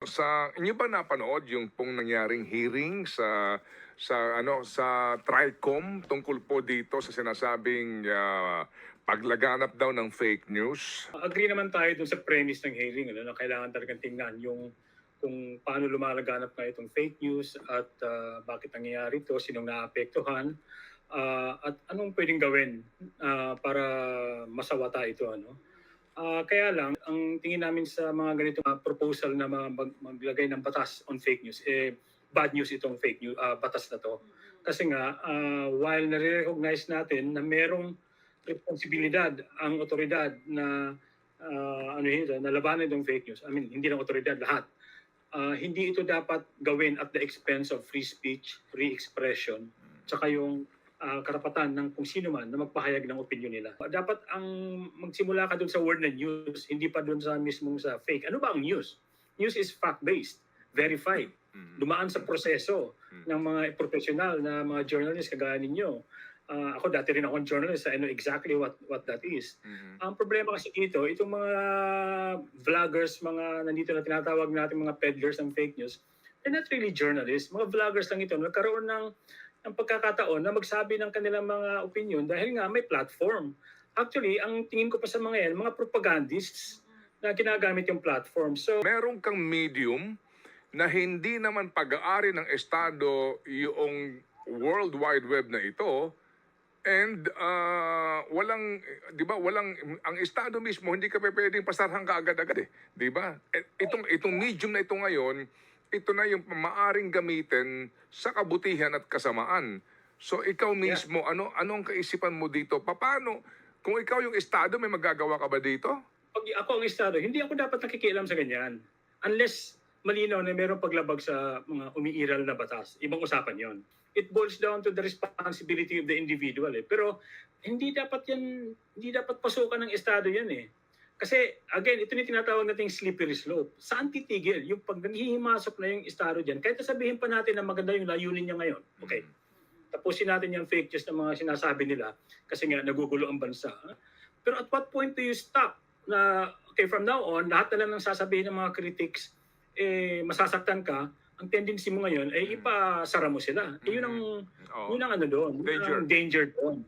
Sa inyo ba napanood yung pong nangyaring hearing sa TRICOM tungkol po dito sa sinasabing paglaganap daw ng fake news? Agree naman tayo dun sa premise ng hearing, na kailangan talagang tingnan yung kung paano lumalaganap nga itong fake news at bakit nangyayari ito, sinong naapektuhan, at anong pwedeng gawin para masawata ito. Kaya lang, ang tingin namin sa mga ganitong proposal na maglagay ng batas on fake news, bad news itong fake news, batas na to. Kasi nga, while nare-recognize natin na merong responsibilidad ang otoridad na na labanan itong fake news. I mean, hindi ng otoridad, lahat. Hindi ito dapat gawin at the expense of free speech, free expression, tsaka yung karapatan ng kung sino man na magpahayag ng opinion nila. Dapat ang magsimula ka dun sa word na news, hindi pa dun sa mismong sa fake. Ano ba ang news? News is fact-based, verified, dumaan sa proseso ng mga professional na mga journalists kagaya ninyo. Ako dati rin akong journalist, I know exactly what that is. Ang problema kasi dito, itong mga vloggers, mga nandito na tinatawag natin mga peddlers ng fake news, they're not really journalists. Mga vloggers lang ito. Nagkaroon ng pagkakataon na magsabi ng kanilang mga opinion dahil nga may platform. Actually, ang tingin ko pa sa mga yan, mga propagandists na ginagamit yung platform. So, Meron kang medium na hindi naman pag-aari ng Estado yung World Wide Web na ito. And walang, 'di ba, ang estado mismo hindi ka pwedeng pasarhan kaagad-agad 'di ba? Itong medium na ito ngayon, ito na yung maaring gamitin sa kabutihan at kasamaan. So ikaw mismo, ano ang kaisipan mo dito? Paano kung ikaw yung estado, may magagawa ka ba dito? pag ako ang estado, hindi ako dapat nakikialam sa ganyan. Unless malinaw na mayroong paglabag sa mga umiiral na batas. Ibang usapan yon. It boils down to the responsibility of the individual. Pero hindi dapat pasukan ng estado yan eh. Kasi again, ito yung tinatawag nating slippery slope. Saan titigil? Yung pag nanghihimasok na yung estado dyan, kahit sabihin pa natin na maganda yung layunin niya ngayon. Okay, tapusin natin yung fake news na mga sinasabi nila kasi nga nagugulo ang bansa. Pero at what point do you stop? Na okay, from now on, lahat na lang ng sasabihin ng mga critics, masasaktan ka, ang tendency mo ngayon ay ipasara mo sila. Yun ang ano doon, Danger. ang danger doon.